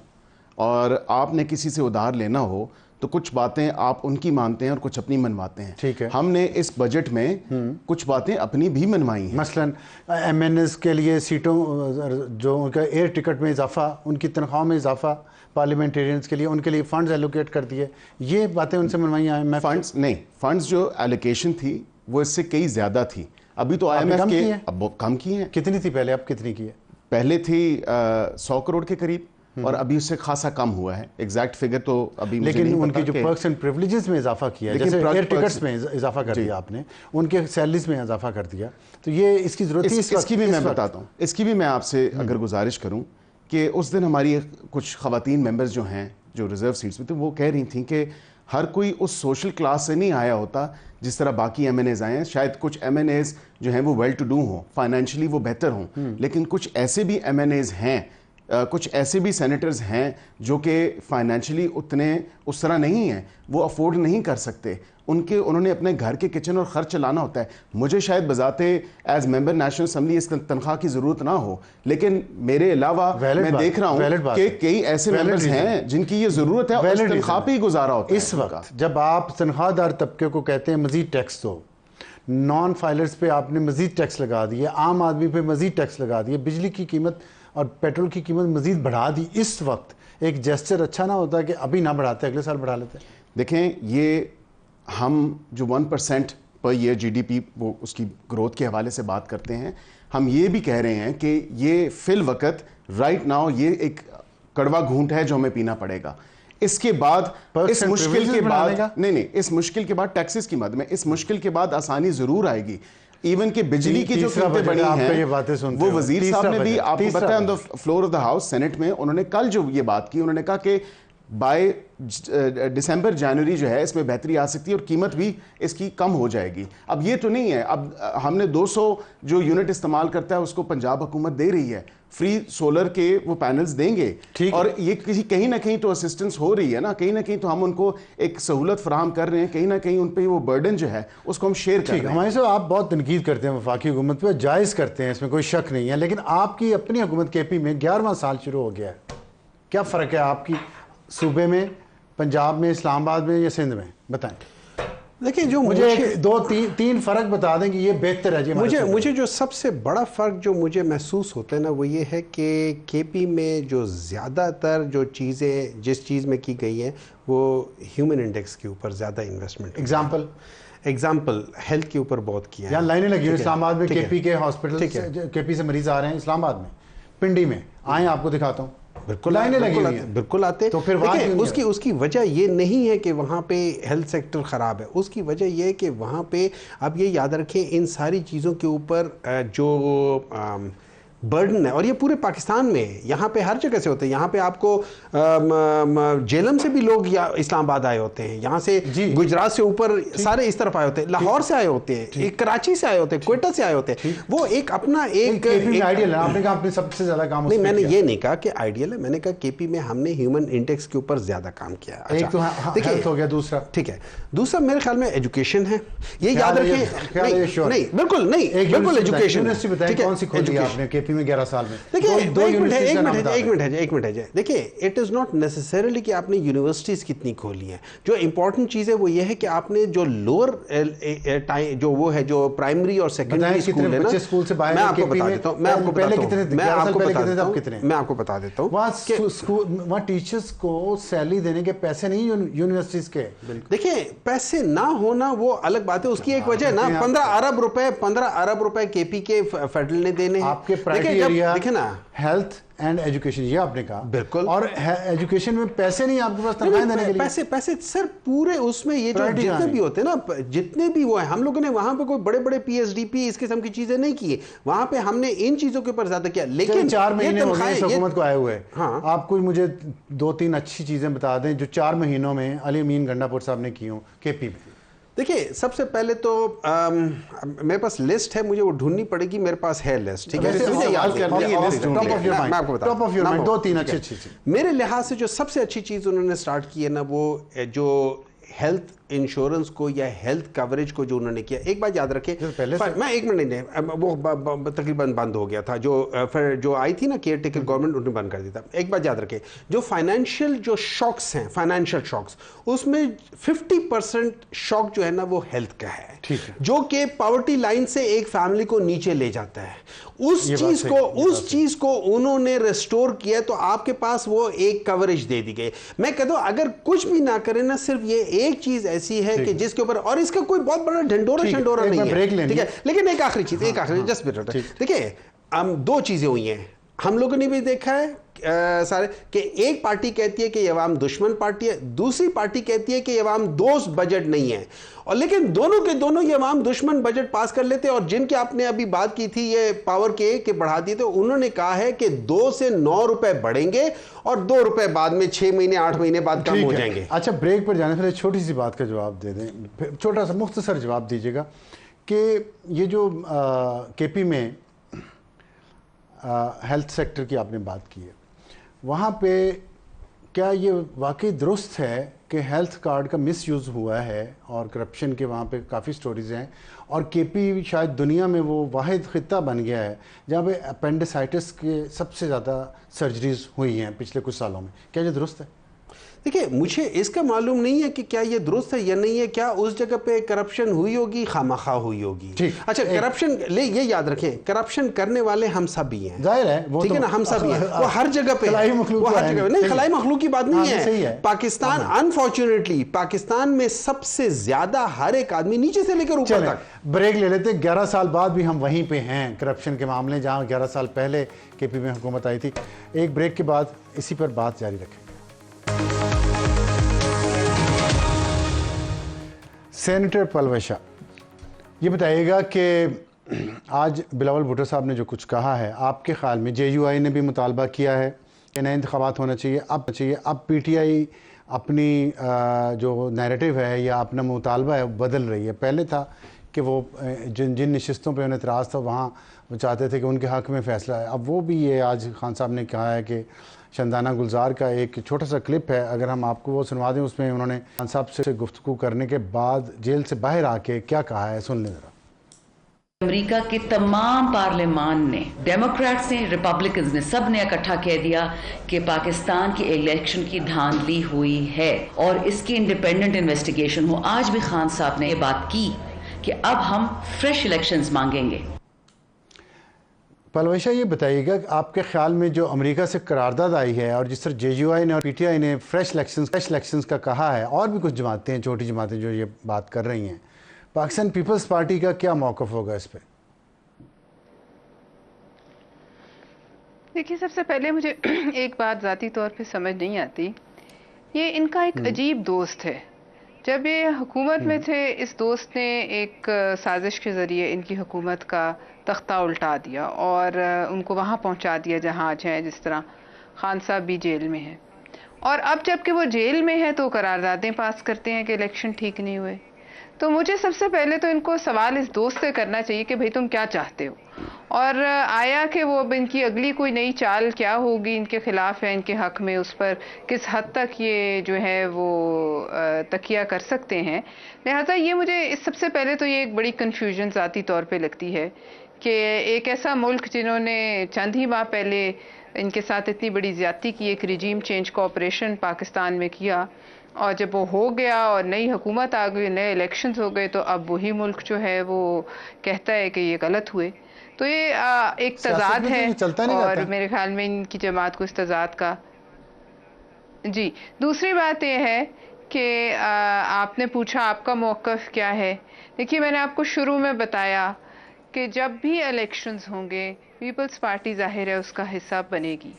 B: اور آپ نے کسی سے ادھار لینا ہو تو کچھ باتیں آپ ان کی مانتے ہیں اور کچھ اپنی منواتے ہیں.
A: ٹھیک ہے.
B: ہم نے اس بجٹ میں کچھ باتیں اپنی بھی منوائی ہیں.
A: مثلاً ایم این ایز کے لیے سیٹوں جو ان کا ایئر ٹکٹ میں اضافہ, ان کی تنخواہوں میں اضافہ, پارلیمنٹیرینز کے لیے فنڈز ایلوکیٹ کر دیے, یہ باتیں ان سے منوائی آئی ایم ایف.
B: فنڈز نہیں, فنڈز جو ایلوکیشن تھی وہ اس سے کئی زیادہ تھی. ابھی تو آئی ایم ایف کے اب کم کی ہیں.
A: کتنی تھی پہلے, اب کتنی کی ہے؟
B: پہلے تھی 100 کروڑ کے قریب اور ابھی اس سے خاصا کم ہوا ہے. ایگزیکٹ فگر تو ابھی مجھے
A: لیکن
B: نہیں
A: ان
B: پتا
A: کی جو پرکس اینڈ پریویلیجز میں اضافہ کیا ہے, جیسے ایئر ٹکٹس میں اضافہ کر دیا آپ نے, ان کے سیلریز میں اضافہ کر دیا, تو یہ اس کی ضرورت تھی.
B: اس کی بھی میں بتاتا ہوں, اس کی بھی میں آپ سے اگر گزارش کروں کہ اس دن ہماری کچھ خواتین ممبرز جو ہیں جو ریزرو سیٹس میں تھے, وہ کہہ رہی تھیں کہ ہر کوئی اس سوشل کلاس سے نہیں آیا ہوتا جس طرح باقی ایم این ایز آئے ہیں. شاید کچھ ایم این ایز جو ہیں وہ ویل ٹو ڈو ہوں, فائنینشلی وہ بہتر ہوں, لیکن کچھ ایسے بھی ایم این ایز ہیں, کچھ ایسے بھی سینیٹرز ہیں جو کہ فائنینشلی اتنے اس طرح نہیں ہیں, وہ افورڈ نہیں کر سکتے. انہوں نے اپنے گھر کے کچن اور خرچ چلانا ہوتا ہے. مجھے شاید بذاتے ایز ممبر نیشنل اسمبلی اس تنخواہ کی ضرورت نہ ہو, لیکن میرے علاوہ میں دیکھ رہا ہوں کہ کئی ایسے ممبرز ہیں جن کی یہ ضرورت ہے اور اس تنخواہ پہ ہی گزارا ہوتا ہے.
A: اس وقت جب آپ تنخواہ دار طبقے کو کہتے ہیں مزید ٹیکس دو, نان فائلرز پہ آپ نے مزید ٹیکس لگا دیے, عام آدمی پہ مزید ٹیکس لگا دیے, بجلی کی قیمت اور پیٹرول کی قیمت مزید بڑھا دی, اس وقت ایک جیسچر اچھا نہ ہوتا کہ ابھی نہ بڑھاتے, اگلے سال بڑھا لیتے؟
B: دیکھیں, یہ ہم جو 1% per year G D P وہ اس کی گروتھ کے حوالے سے بات کرتے ہیں, ہم یہ بھی کہہ رہے ہیں کہ یہ فی الوقت رائٹ ناؤ یہ ایک کڑوا گھونٹ ہے جو ہمیں پینا پڑے گا. اس کے بعد اس مشکل کے بعد نہیں اس مشکل کے بعد ٹیکسز کی مد میں اس مشکل کے بعد آسانی ضرور آئے گی. ایون کہ بجلی کی جو قیمتیں بڑی ہیں وہ وزیر صاحب نے بھی آپ کو بتایا on the floor of the house senate میں, انہوں نے کل جو یہ بات کی, انہوں نے کہا کہ بائی دسمبر جنوری جو ہے اس میں بہتری آ سکتی ہے اور قیمت بھی اس کی کم ہو جائے گی. اب یہ تو نہیں ہے, اب ہم نے 200 جو یونٹ استعمال کرتا ہے اس کو پنجاب حکومت دے رہی ہے, فری سولر کے وہ پینلز دیں گے, اور یہ کہیں نہ کہیں تو اسسٹنس ہو رہی ہے نا, کہیں نہ کہیں تو ہم ان کو ایک سہولت فراہم کر رہے ہیں, کہیں نہ کہیں ان پہ وہ برڈن جو ہے اس کو ہم شیئر کر رہے ہیں.
A: ہمارے صاحب آپ بہت تنقید کرتے ہیں وفاقی حکومت پہ, جائز کرتے ہیں, اس میں کوئی شک نہیں ہے, لیکن آپ کی اپنی حکومت کے پی میں 11واں سال شروع ہو گیا ہے. کیا فرق ہے آپ کی صوبے میں, پنجاب میں, اسلام آباد میں یا سندھ میں؟ بتائیں.
C: دیکھیں, جو
A: مجھے تین فرق بتا دیں کہ یہ بہتر ہے جی.
C: مجھے جو سب سے بڑا فرق جو مجھے محسوس ہوتا ہے نا, وہ یہ ہے کہ کے پی میں جو زیادہ تر جو چیزیں جس چیز میں کی گئی ہیں وہ ہیومن انڈیکس کے اوپر زیادہ انویسٹمنٹ. ایگزامپل ہیلتھ کے اوپر بہت کیا ہے.
A: یہاں لائنیں لگی ہوئی اسلام آباد میں, کے پی کے ہاسپٹل, کے پی سے مریض آ رہے ہیں اسلام آباد میں, پنڈی میں آئیں آپ کو دکھاتا ہوں, لائنیں لگی ہوئی ہیں.
C: بالکل آتے.
A: تو پھر
C: اس کی وجہ یہ نہیں ہے کہ وہاں پہ ہیلتھ سیکٹر خراب ہے, اس کی وجہ یہ ہے کہ وہاں پہ اب یہ یاد رکھیں ان ساری چیزوں کے اوپر جو برڈن ہے, اور یہ پورے پاکستان میں ہے, یہاں پہ ہر جگہ سے ہوتے ہیں. یہاں پہ آپ کو جیلم سے بھی لوگ یا اسلام آباد آئے ہوتے ہیں, یہاں سے گجرات سے اوپر سارے اس طرف آئے ہوتے ہیں, لاہور سے آئے ہوتے ہیں, کراچی سے آئے ہوتے ہیں, کوئٹہ سے آئے ہوتے ہیں. وہ ایک اپنا ایک
A: آئیڈیل ہے. آپ نے کہا آپ نے سب سے زیادہ کام
C: نہیں, میں نے یہ نہیں کہا کہ آئیڈیل ہے, میں نے کہا کے پی میں ہم نے ہیومن انڈیکس کے اوپر زیادہ کام کیا.
A: ایک تو ہیلتھ ہو گیا, دوسرا
C: ٹھیک ہے, دوسرا میرے خیال میں ایجوکیشن ہے. یہ یاد رکھیں, نہیں بالکل نہیں, بالکل ایجوکیشن.
A: کون سی کھولی آپ نے کے پی میں 11 سال میں؟
C: ایک منٹ ہے. دیکھیں, اٹ از ناٹ نیسسریلی کہ آپ نے یونیورسٹیز کتنی کھولی ہیں. جو امپورٹنٹ چیز ہے وہ یہ ہے کہ آپ نے جو لوور جو وہ ہے جو پرائمری اور سیکنڈری اسکول ہے نا, میں آپ کو بتا دیتا ہوں.
A: وہاں ٹیچرز کو سیلری دینے کے پیسے نہیں یونیورسٹیز کے.
C: دیکھیں, پیسے نہ ہونا وہ الگ بات ہے, اس کی ایک وجہ ہے نا, 15 ارب روپے کے پی کے فیڈرل نے دینے ہیں.
A: آپ کے priority area health and education, یہ آپ نے کہا
C: بالکل,
A: اور ایجوکیشن میں پیسے نہیں آپ کے پاس تنخواہیں دینے کے لیے.
C: پیسے سر پورے اس میں یہ جو جتنے بھی ہوتے ہیں نا, جتنے بھی وہ ہیں, ہم لوگوں نے وہاں پہ کوئی بڑے بڑے پی ایچ ڈی پی اس قسم کی چیزیں نہیں کی, وہاں پہ ہم نے ان چیزوں کے اوپر زیادہ کیا. لیکن
A: 4 مہینے ہو گئے اس حکومت کو آئے ہوئے, آپ کوئی مجھے 2-3 اچھی چیزیں بتا دیں جو 4 مہینوں میں علی امین گنڈا پور صاحب نے کی ہوں کے پی میں.
C: دیکھیں, سب سے پہلے تو میرے پاس لسٹ ہے, مجھے وہ ڈھونڈنی پڑے گی, میرے پاس ہے لسٹ, ٹھیک ہے, میرے لحاظ سے جو سب سے اچھی چیز انہوں نے سٹارٹ کی ہے نا, وہ جو ہیلتھ انشورنس کو یا ہیلتھ کوریج کو جو انہوں نے کیا, ایک بات یاد رکھیں, میں ایک منٹ نہیں, وہ تقریباً بند ہو گیا تھا, جو آئی تھی نا کیئر ٹیکر گورنمنٹ, انہوں نے بند کر دیا تھا. ایک بات یاد رکھیں, جو فائنینشیل جو شاکس ہیں, فائنینشیل شاکس, اس میں 50% شاک جو ہے نا وہ ہیلتھ کا ہے, جو کہ پاورٹی لائن سے ایک فیملی کو نیچے لے جاتا ہے. اس چیز کو انہوں نے ریسٹور کیا, تو آپ کے پاس وہ ایک کوریج دے دی گئی. میں کہتا ہوں اگر کچھ بھی نہ کریں نا, صرف یہ ایک چیز ایسی ہے کہ جس کے اوپر, اور اس کا کوئی بہت بڑا ڈھنڈورا شنڈورا نہیں ہے, ٹھیک ہے, لیکن ایک آخری چیز, جسٹ منٹ, دیکھیں دو چیزیں ہوئی ہیں, ہم لوگوں نے بھی دیکھا ہے سارے, کہ ایک پارٹی کہتی ہے کہ یہ عوام دشمن پارٹی ہے, دوسری پارٹی کہتی ہے کہ یہ عوام دوست بجٹ نہیں ہے, اور لیکن دونوں کے دونوں یہ عوام دشمن بجٹ پاس کر لیتے. اور جن کی آپ نے ابھی بات کی تھی یہ پاور کے بڑھا دیے, تو انہوں نے کہا ہے کہ 2 سے 9 روپے بڑھیں گے اور 2 روپے بعد میں 6 مہینے 8 مہینے بعد کم ہو جائیں گے.
A: اچھا, بریک پر جانے سے پہلے چھوٹی سی بات کا جواب دے دیں, چھوٹا سا مختصر جواب دیجیے گا کہ یہ جو کے پی میں ہیلتھ سیکٹر کی آپ نے بات کی ہے, وہاں پہ کیا یہ واقعی درست ہے کہ ہیلتھ کارڈ کا مس یوز ہوا ہے اور کرپشن کے وہاں پہ کافی سٹوریز ہیں, اور کے پی شاید دنیا میں وہ واحد خطہ بن گیا ہے جہاں پہ اپینڈیسائٹس کے سب سے زیادہ سرجریز ہوئی ہیں پچھلے کچھ سالوں میں, کیا یہ درست ہے؟
C: دیکھیں مجھے اس کا معلوم نہیں ہے کہ کیا یہ درست ہے یا نہیں ہے, کیا اس جگہ پہ کرپشن ہوئی ہوگی, خامخواہ ہوئی ہوگی. اچھا, کرپشن یہ یاد رکھیں, کرپشن کرنے والے ہم سب ہی ہیں,
A: ظاہر ہے,
C: ٹھیک ہے نا, ہم سب ہی ہیں, وہ ہر جگہ پہ, وہ ہر جگہ پہ نہیں, خلائی مخلوق کی بات نہیں ہے. پاکستان انفارچونیٹلی پاکستان میں سب سے زیادہ ہر ایک آدمی نیچے سے لے کر اوپر تک.
A: بریک لے لیتے, 11 سال بعد بھی ہم وہیں پہ ہیں کرپشن کے معاملے جہاں 11 سال پہلے کے پی میں حکومت آئی تھی. ایک بریک کے بعد اسی پر بات جاری رکھیں. سینیٹر پلویشا, یہ بتائیے گا کہ آج بلاول بھٹو صاحب نے جو کچھ کہا ہے, آپ کے خیال میں جے یو آئی نے بھی مطالبہ کیا ہے کہ نئے انتخابات ہونا چاہیے, اب پی ٹی آئی اپنی جو نیریٹو ہے یا اپنا مطالبہ ہے بدل رہی ہے. پہلے تھا کہ وہ جن نشستوں پہ انہیں اعتراض تھا وہاں وہ چاہتے تھے کہ ان کے حق میں فیصلہ ہے. اب وہ بھی یہ آج خان صاحب نے کہا ہے کہ شندانہ گلزار کا ایک چھوٹا سا کلپ ہے, اگر ہم آپ کو وہ سنوا دیں, اس میں انہوں نے خان صاحب سے گفتگو کرنے کے بعد جیل سے باہر آ کے کیا کہا ہے, سن لیں ذرا.
E: امریکہ کے تمام پارلیمان نے, ڈیموکریٹس نے, ریپبلکنز نے, سب نے اکٹھا کہہ دیا کہ پاکستان کی الیکشن کی دھاندلی ہوئی ہے اور اس کی انڈیپینڈنٹ انویسٹیگیشن ہو. آج بھی خان صاحب نے یہ بات کی کہ اب ہم فریش الیکشنز مانگیں گے.
A: پلویشا, یہ بتائیے گا کہ آپ کے خیال میں جو امریکہ سے قرارداد آئی ہے اور جس طرح جے یو آئی نے اور پی ٹی آئی نے فریش الیکشنز کا کہا ہے, اور بھی کچھ جماعتیں ہیں, چھوٹی جماعتیں جو یہ بات کر رہی ہیں, پاکستان پیپلز پارٹی کا کیا موقف ہوگا اس پہ؟
D: دیکھیے, سب سے پہلے مجھے ایک بات ذاتی طور پہ سمجھ نہیں آتی, یہ ان کا ایک عجیب دوست ہے. جب یہ حکومت میں تھے, اس دوست نے ایک سازش کے ذریعے ان کی حکومت کا تختہ الٹا دیا اور ان کو وہاں پہنچا دیا جہاں آج ہیں, جس طرح خان صاحب بھی جیل میں ہیں. اور اب جب کہ وہ جیل میں ہے تو قراردادیں پاس کرتے ہیں کہ الیکشن ٹھیک نہیں ہوئے. تو مجھے سب سے پہلے تو ان کو سوال اس دوست سے کرنا چاہیے کہ بھئی تم کیا چاہتے ہو, اور آیا کہ وہ اب ان کی اگلی کوئی نئی چال کیا ہوگی ان کے خلاف ہے, ان کے حق میں, اس پر کس حد تک یہ جو ہے وہ تکیہ کر سکتے ہیں. لہٰذا یہ مجھے سب سے پہلے تو یہ ایک بڑی کنفیوژن ذاتی طور پہ لگتی ہے کہ ایک ایسا ملک جنہوں نے چند ہی ماہ پہلے ان کے ساتھ اتنی بڑی زیادتی کی, ایک رجیم چینج کا آپریشن پاکستان میں کیا, اور جب وہ ہو گیا اور نئی حکومت آ گئی, نئے الیکشنز ہو گئے, تو اب وہی ملک جو ہے وہ کہتا ہے کہ یہ غلط ہوئے. تو یہ ایک تضاد ہے, اور میرے خیال میں ان کی جماعت کو اس تضاد کا. جی, دوسری بات یہ ہے کہ آپ نے پوچھا آپ کا موقف کیا ہے. دیکھیے, میں نے آپ کو شروع میں بتایا کہ جب بھی الیکشنز ہوں گے پیپلز پارٹی ظاہر ہے اس کا حصہ بنے گی.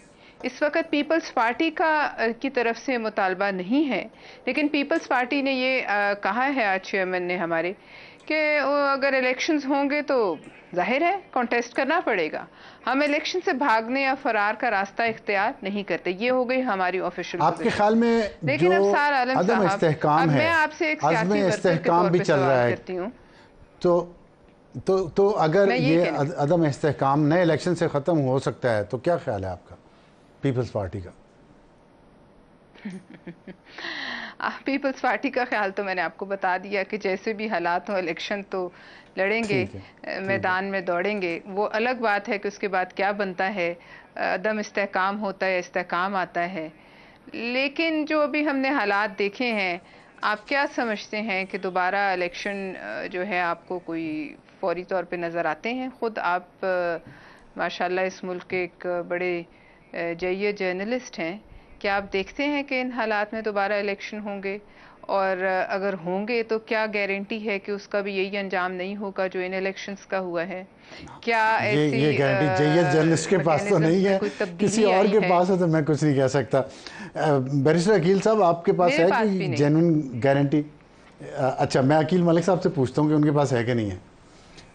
D: اس وقت پیپلز پارٹی کی طرف سے مطالبہ نہیں ہے, لیکن پیپلز پارٹی نے یہ کہا ہے آج چیئرمین نے ہمارے کہ اگر الیکشنز ہوں گے تو ظاہر ہے کانٹیسٹ کرنا پڑے گا. ہم الیکشن سے بھاگنے یا فرار کا راستہ اختیار نہیں کرتے. یہ ہو گئی ہماری آفیشیل
A: آپ کے خیال میں
D: لیکن اب سار عالم
A: عدم
D: صاحب,
A: استحکام ہے,
D: میں آپ سے ایک سیاسی
A: استحکام بھی چل رہا ہے, تو اگر یہ عدم استحکام نئے الیکشن سے ختم ہو سکتا ہے تو کیا خیال ہے آپ کا پیپلز پارٹی کا؟
D: پیپلز پارٹی کا خیال تو میں نے آپ کو بتا دیا کہ جیسے بھی حالات ہوں الیکشن تو لڑیں گے, میدان میں دوڑیں گے. وہ الگ بات ہے کہ اس کے بعد کیا بنتا ہے, عدم استحکام ہوتا ہے, استحکام آتا ہے. لیکن جو ابھی ہم نے حالات دیکھے ہیں, آپ کیا سمجھتے ہیں کہ دوبارہ الیکشن جو ہے آپ کو کوئی فوری طور پہ نظر آتے ہیں؟ خود آپ ماشاءاللہ اس ملک کے ایک بڑے جید جرنلسٹ ہیں, کیا آپ دیکھتے ہیں کہ ان حالات میں دوبارہ الیکشن ہوں گے؟ اور اگر ہوں گے تو کیا گارنٹی ہے کہ اس کا بھی یہی انجام نہیں ہوگا جو ان الیکشنز کا ہوا ہے؟ کیا ایسی
A: یہ گارنٹی جید جرنلسٹ کے پاس تو نہیں ہے, کسی اور کے پاس ہے تو میں کچھ نہیں کہہ سکتا. بیرسٹر عقیل صاحب آپ کے پاس ہے کہ جینوئن گارنٹی؟ اچھا, میں عقیل ملک صاحب سے پوچھتا ہوں کہ ان کے پاس ہے کہ نہیں ہے,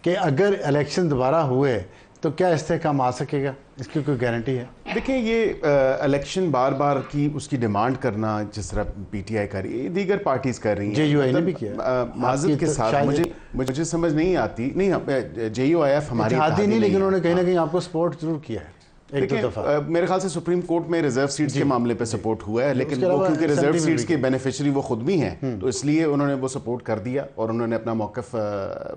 A: کہ اگر الیکشن دوبارہ ہوئے تو کیا استحکام آ سکے گا, اس کی کوئی گارنٹی ہے؟
B: دیکھیں, یہ الیکشن بار بار کی اس کی ڈیمانڈ کرنا جس طرح پی ٹی آئی کر رہی ہے, دیگر پارٹیز کر رہی ہیں,
A: جے یو آئی نے بھی کیا.
B: معذرت کے ساتھ مجھے سمجھ نہیں آتی. نہیں, جے یو آئی ایف ہماری
A: اتحادی نہیں, لیکن انہوں نے کہیں نہ کہیں آپ کو سپورٹ ضرور کیا ہے ایک دو دفعہ.
B: میرے خیال سے سپریم کورٹ میں ریزرو سیٹس کے معاملے پہ سپورٹ ہوا ہے, لیکن وہ کیونکہ ریزرو سیٹس کے بینیفیشری وہ خود بھی ہیں تو اس لیے انہوں نے وہ سپورٹ کر دیا اور انہوں نے اپنا موقف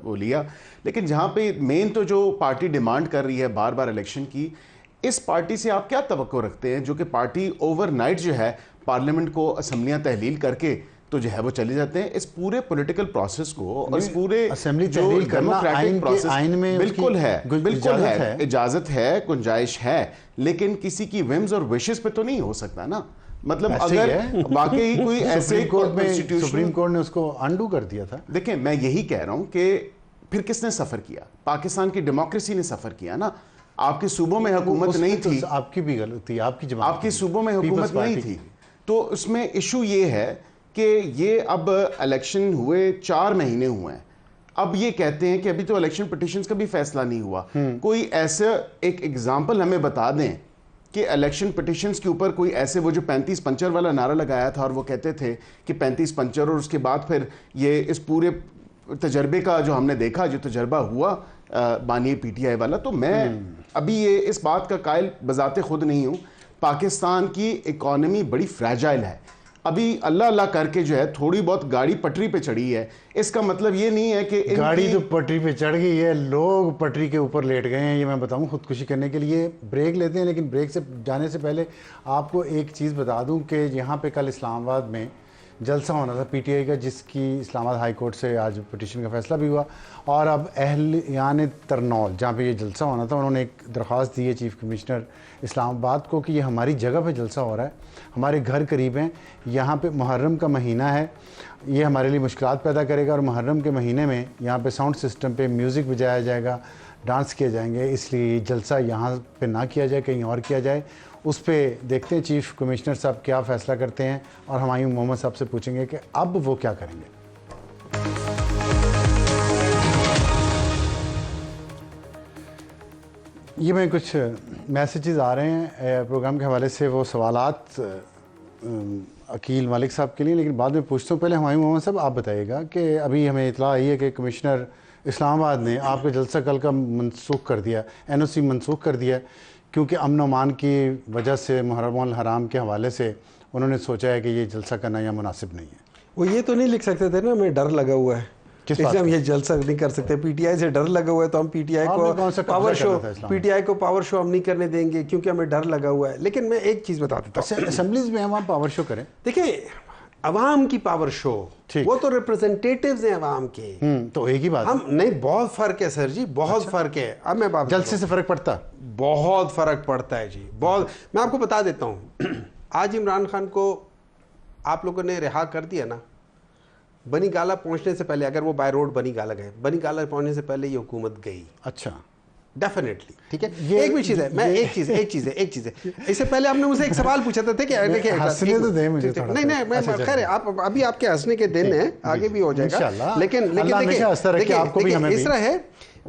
B: وہ لیا. لیکن جہاں پہ مین تو جو پارٹی ڈیمانڈ کر رہی ہے بار بار الیکشن کی, اس پارٹی سے آپ کیا توقع رکھتے ہیں جو کہ پارٹی اوور نائٹ جو ہے پارلیمنٹ کو اسمبلیاں تحلیل کر کے تو جو ہے وہ چلے جاتے ہیں. اس پورے پولیٹیکل پروسیس کو اور اس پورے
A: اسمبلی تحلیل کرنا آئین میں
B: بالکل ہے, اجازت ہے, گنجائش ہے, لیکن کسی کی ومز اور وشز پہ تو نہیں ہو سکتا نا. مطلب اگر واقعی کوئی ایسے
A: سپریم کورٹ نے اس کو انڈو کر دیا تھا.
B: دیکھیں, میں یہی کہہ رہا ہوں کہ پھر کس نے سفر کیا؟ پاکستان کی ڈیموکریسی نے سفر کیا نا. آپ کے صوبوں میں حکومت نہیں تھی,
A: آپ کی بھی غلط تھی, آپ کی جماعت,
B: آپ کے صوبوں میں حکومت نہیں تھی, تو اس میں ایشو یہ ہے کہ یہ اب الیکشن ہوئے 4 مہینے ہوئے ہیں, اب یہ کہتے ہیں کہ ابھی تو الیکشن پٹیشنز کا بھی فیصلہ نہیں ہوا. کوئی ایسا ایک ایگزامپل ہمیں بتا دیں کہ الیکشن پٹیشنز کے اوپر کوئی ایسے, وہ جو 35 پنچر والا نعرہ لگایا تھا اور وہ کہتے تھے کہ 35 پنچر, اور اس کے بعد پھر یہ اس پورے تجربے کا جو ہم نے دیکھا, جو تجربہ ہوا بانی پی ٹی آئی والا, تو میں ابھی یہ اس بات کا قائل بذات خود نہیں ہوں. پاکستان کی اکانومی بڑی فریجائل ہے, ابھی اللہ اللہ کر کے جو ہے تھوڑی بہت گاڑی پٹری پہ چڑھی ہے. اس کا مطلب یہ نہیں ہے کہ
A: گاڑی تو پٹری پہ چڑھ گئی ہے, لوگ پٹری کے اوپر لیٹ گئے ہیں. یہ میں بتاؤں, خودکشی کرنے کے لیے بریک لیتے ہیں, لیکن بریک سے جانے سے پہلے آپ کو ایک چیز بتا دوں کہ یہاں پہ کل اسلام آباد میں جلسہ ہونا تھا پی ٹی آئی کا, جس کی اسلام آباد ہائی کورٹ سے آج پٹیشن کا فیصلہ بھی ہوا. اور اب اہلیان ترنول جہاں پہ یہ جلسہ ہونا تھا, انہوں نے ایک درخواست دی ہے چیف کمشنر اسلام آباد کو کہ یہ ہماری جگہ پہ جلسہ ہو رہا ہے, ہمارے گھر قریب ہیں, یہاں پہ محرم کا مہینہ ہے, یہ ہمارے لیے مشکلات پیدا کرے گا, اور محرم کے مہینے میں یہاں پہ ساؤنڈ سسٹم پہ میوزک بجایا جائے گا, ڈانس کیے جائیں گے, اس لیے یہ جلسہ یہاں پہ نہ کیا جائے, کہیں اور کیا جائے. اس پہ دیکھتے ہیں چیف کمشنر صاحب کیا فیصلہ کرتے ہیں, اور ہمایوں محمد صاحب سے پوچھیں گے کہ اب وہ کیا کریں گے. یہ میں کچھ میسیجز آ رہے ہیں پروگرام کے حوالے سے, وہ سوالات عقیل ملک صاحب کے لیے, لیکن بعد میں پوچھتا ہوں. پہلے ہمایوں محمد صاحب آپ بتائیے گا کہ ابھی ہمیں اطلاع آئی ہے کہ کمشنر اسلام آباد نے آپ کا جلسہ کل کا منسوخ کر دیا, این او سی منسوخ کر دیا, کیونکہ امن و امان کی وجہ سے محرم الحرام کے حوالے سے انہوں نے سوچا ہے کہ یہ جلسہ کرنا یا مناسب نہیں ہے.
C: وہ یہ تو نہیں لکھ سکتے تھے نا, ہمیں ڈر لگا ہوا ہے, اس لیے ہم یہ جلسہ نہیں کر سکتے. پی ٹی آئی سے ڈر لگا ہوا ہے, تو ہم پی ٹی آئی کو پاور شو ہم نہیں کرنے دیں گے کیونکہ ہمیں ڈر لگا ہوا ہے. لیکن میں ایک چیز بتا دیتا ہوں,
A: اسمبلیز میں ہم پاور شو کریں.
C: دیکھیں, عوام کی پاور شو, وہ تو ریپرزنٹیٹیوز ہیں عوام کے,
A: تو ایک ہی بات
C: ہم نہیں. بہت فرق ہے سر جی, بہت فرق ہے. اب میں
A: جلسے سے فرق پڑتا,
C: بہت فرق پڑتا ہے جی, بہت. میں آپ کو بتا دیتا ہوں, آج عمران خان کو آپ لوگوں نے رہا کر دیا نا, بنی گالا پہنچنے سے پہلے, اگر وہ بائی روڈ بنی گالا گئے, بنی گالا پہنچنے سے پہلے یہ حکومت گئی.
A: اچھا,
C: ڈیفینیٹلی, ٹھیک ہے. ایک بھی چیز ہے, میں ایک چیز ہے. اس سے پہلے آپ نے مجھ سے ایک سوال پوچھا تھا کہ
A: ہنسنے تو دیں مجھے تھوڑا.
C: نہیں, خیر ہے, آپ ابھی آپ کے ہنسنے کے دن ہیں, آگے بھی ہو جائے گا. لیکن دیکھیں, اس طرح ہے,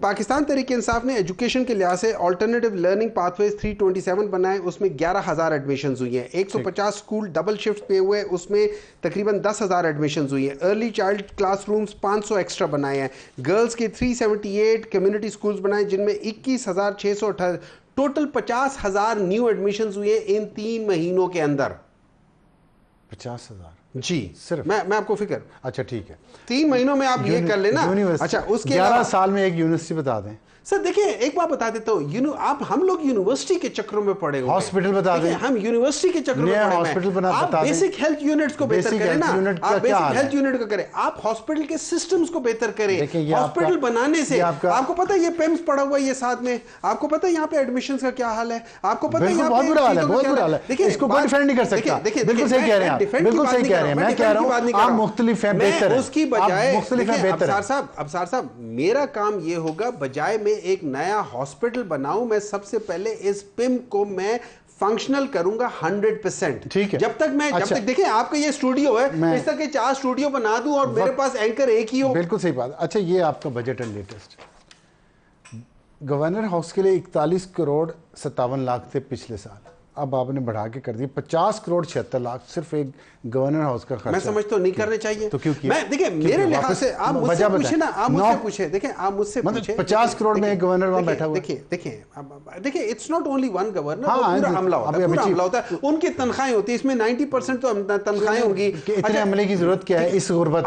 C: پاکستان تحریک انصاف نے ایجوکیشن کے لحاظ سے آلٹرنیٹیو لرننگ پاتھ ویز 327 بنائے, اس میں 11,000 ایڈمیشنز ہوئی ہیں. 150 اسکول ڈبل شفٹ پہ ہوئے, اس میں تقریباً 10,000 ایڈمیشنز ہوئی ہیں. Early child class rooms 500 extra بنائے ہیں. گرلز کے 378 کمیونٹی اسکولز بنائے, جن میں 21,618, ٹوٹل 50,000 نیو ایڈمیشنز ہوئی ہیں ان 3 مہینوں کے اندر.
A: 50,000
C: جی
A: صرف
C: میں آپ کو فکر
A: اچھا ٹھیک ہے
C: 3 مہینوں میں آپ یہ کر لینا. اچھا اس کے
A: 11 سال میں ایک یونیورسٹی بتا دیں
C: سر دیکھیں ایک بات بتا دیتا ہوں, آپ ہم لوگ یونیورسٹی کے چکروں میں پڑے ہوئے ہیں.
A: ہاسپٹل بتا دیں,
C: ہم یونیورسٹی کے چکروں میں پڑے ہوئے ہیں. آپ بیسک ہیلتھ یونٹس کو بہتر کریں نا, آپ بیسک ہیلتھ یونٹ کو کریں, آپ ہاسپٹل کے سسٹمز کو بہتر کریں. ہاسپٹل بنانے سے آپ کو پتہ ہے یہ پیمز پڑا ہوا ہے یہ ساتھ میں, آپ کو پتہ ہے یہاں پہ ایڈمیشنز کا کیا حال ہے, آپ کو پتہ ہے یہاں
A: بہت
C: پہ
A: برا حال ہے, بہت برا حال ہے, اس کو کوئی ڈیفینڈ نہیں کر سکتا. بالکل صحیح کہہ رہے ہیں آپ, بالکل صحیح کہہ رہے ہیں, میں کہہ رہا ہوں آپ مختلف ہیں, بہتر ہیں,
C: اس کی بجائے
A: مختلف ہیں, بہتر ہیں.
C: ابصار صاحب میرا کام یہ ہوگا بجائے میں ایک نیا ہاسپٹل بناؤں, میں سب سے پہلے اس پم کو میں فنکشنل کروں گا 100%.
A: ٹھیک ہے,
C: جب تک دیکھیں آپ کا یہ اسٹوڈیو ہے, اس تک کہ 4 اسٹوڈیو بنا دوں اور میرے پاس اینکر ایک ہی ہو.
A: بالکل صحیح بات. اچھا یہ آپ کا بجٹ ہے لیٹسٹ, گورنر ہاؤس کے لیے 41 کروڑ 57 لاکھ تھے پچھلے سال, اب آپ نے بڑھا کے کر دی 50 کروڑ 76 لاکھ صرف ایک گورنر ہاؤس کا خرچہ.
C: میں سمجھتا ہوں نہیں کرنے چاہیے.
A: تو کیوں کیا؟
C: میں دیکھیں میرے لحاظ سے آپ مجھ سے پوچھیں نا, آپ مجھ سے پوچھیں, دیکھیں آپ مجھ سے پوچھیں 50
A: کروڑ میں ایک گورنر وہاں بیٹھا ہوا.
C: دیکھیں it's not only one governor, پورا عملہ ہوتا ہے, پورا عملہ ہوتا ہے, ان کی تنخواہیں ہوتی ہیں, اس میں 90% تو تنخواہیں ہوں گی.
A: اتنے عملے کی ضرورت کیا ہے اس غربت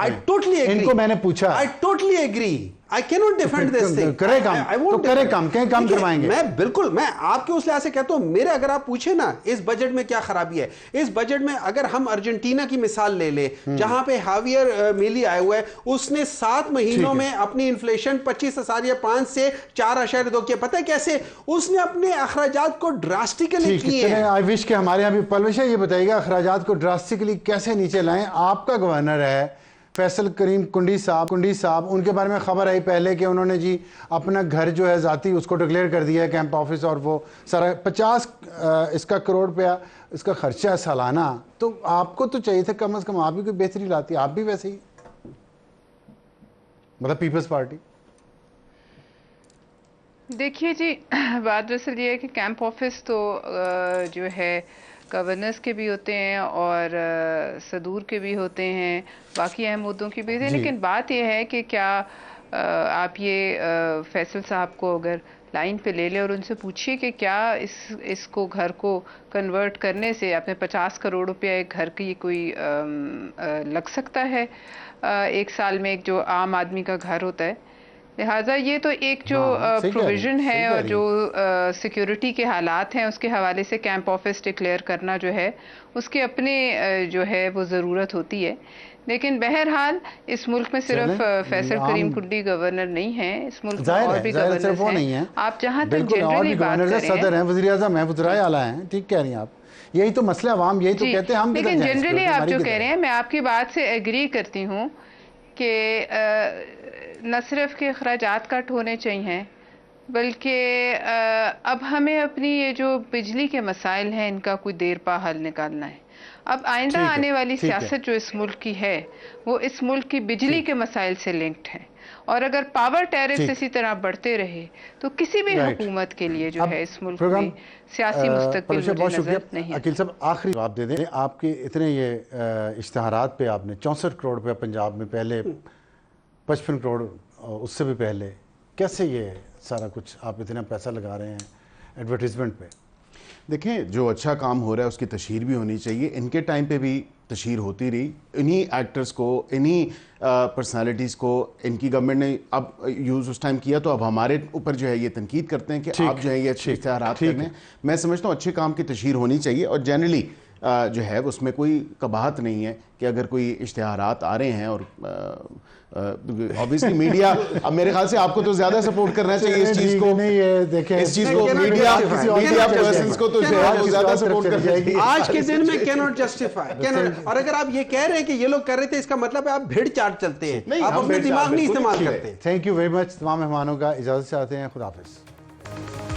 A: میں؟ ان کو میں نے پوچھا,
C: I totally agree. I cannot defend this thing.
A: کرے کام کہیں کام کروائیں گے.
C: میں بالکل میں آپ کے اس لحاظ سے کہتا ہوں, میرے اگر آپ پوچھیں نا اس بجٹ میں کیا خرابی ہے, اس بجٹ میں اگر ہم ارجنٹینا کی مثال لے لیں جہاں پہ ہاویئر میلی آئے ہوئے, اس نے 7 مہینوں میں اپنی انفلیشن 25.5 سے 4.2 کیا. پتہ ہے کیسے؟ اس نے اپنے اخراجات کو ڈراسٹیکلی کیے ہیں.
A: آئی وش کہ ہمارے یہاں بھی پلوشہ یہ بتائیے گا اخراجات کو ڈراسٹیکلی کیسے نیچے لائیں. آپ کا گورنر ہے فیصل کریم کنڈی صاحب, ان کے بارے میں خبر آئی پہلے کہ انہوں نے جی اپنا گھر جو ہے ذاتی اس کو ڈکلیئر کر دیا ہے کیمپ آفس, اور وہ سارا 50 اس کا کروڑ روپیہ اس کا خرچہ ہے سالانہ. تو آپ کو تو چاہیے تھا کم از کم آپ بھی کوئی بہتری لاتی, آپ بھی ویسے ہی مطلب پیپلز پارٹی.
D: دیکھیے جی بات دراصل یہ ہے کہ کیمپ آفس تو جو ہے گورنرز کے بھی ہوتے ہیں اور صدور کے بھی ہوتے ہیں, باقی اہم عہدوں کی بھی ہوتے ہیں, لیکن بات یہ ہے کہ کیا آپ یہ فیصل صاحب کو اگر لائن پہ لے لیں اور ان سے پوچھیے کہ کیا اس کو گھر کو کنورٹ کرنے سے اپنے 50 کروڑ روپیہ ایک گھر کی کوئی لگ سکتا ہے 1 سال میں, ایک جو عام آدمی کا گھر ہوتا ہے. لہٰذا یہ تو ایک جو پروویژن ہے اور جو سیکیورٹی کے حالات ہیں اس کے حوالے سے کیمپ آفس ڈکلیئر کرنا جو ہے اس کے اپنے جو ہے وہ ضرورت ہوتی ہے. لیکن بہرحال اس ملک میں صرف فیصل کریم کنڈی گورنر نہیں ہیں, اس ملک میں اور بھی گورنرز ہیں. آپ جہاں تک جنرلی بات کر رہے ہیں,
A: صدر ہیں, وزیر اعظم ہیں, وزرائے اعلیٰ ہیں, ٹھیک کہہ رہی ہیں آپ, یہی تو مسئلہ عوام یہی تو کہتے ہیں ہم.
D: لیکن جنرلی آپ جو کہہ رہے ہیں میں آپ کی بات سے ایگری کرتی ہوں کہ نہ صرف کہ اخراجات کٹ ہونے چاہیے بلکہ اب ہمیں اپنی یہ جو بجلی کے مسائل ہیں ان کا کوئی دیر پا حل نکالنا ہے. اب آئندہ آنے والی سیاست جو اس ملک کی ہے وہ اس ملک کی بجلی کے مسائل سے لنکڈ ہے, اور اگر پاور ٹیرفز اسی طرح بڑھتے رہے تو کسی بھی حکومت کے لیے جو ہے اس ملک میں سیاسی مستقبل مجھے نظر نہیں.
A: عقیل صاحب آخری جواب دے دیں, آپ کے اتنے یہ اشتہارات پہ آپ نے 64 کروڑ روپیہ پنجاب میں پہلے 55 کروڑ اس سے بھی پہلے, کیسے یہ سارا کچھ آپ اتنا پیسہ لگا رہے ہیں ایڈورٹیزمنٹ پہ؟
B: دیکھیں جو اچھا کام ہو رہا ہے اس کی تشہیر بھی ہونی چاہیے. ان کے ٹائم پہ بھی تشہیر ہوتی رہی, انہی ایکٹرز کو, انہی پرسنالٹیز کو ان کی گورنمنٹ نے اب یوز اس ٹائم کیا, تو اب ہمارے اوپر جو ہے یہ تنقید کرتے ہیں کہ آپ جو ہے یہ اچھے اشتہارات کرنے. میں سمجھتا ہوں اچھے کام کی تشہیر ہونی چاہیے, اور جنرلی جو ہے اس میں کوئی قباحت نہیں ہے کہ اگر کوئی اشتہارات آ رہے ہیں, اور obviously میڈیا, اب میرے خیال سے آپ کو تو زیادہ سپورٹ کرنا چاہیے اس چیز کو, اس چیز کو میڈیا پرسنز کو تو زیادہ سپورٹ کرنا چاہیے
C: آج کے دن میں cannot justify. اور اگر آپ یہ کہہ رہے ہیں کہ یہ لوگ کر رہے تھے, اس کا مطلب ہے آپ بھیڑ چال چلتے ہیں, آپ اپنے دماغ نہیں استعمال کرتے.
A: Thank you very much. تمام مہمانوں کا اجازت چاہتے ہیں, خدا حافظ.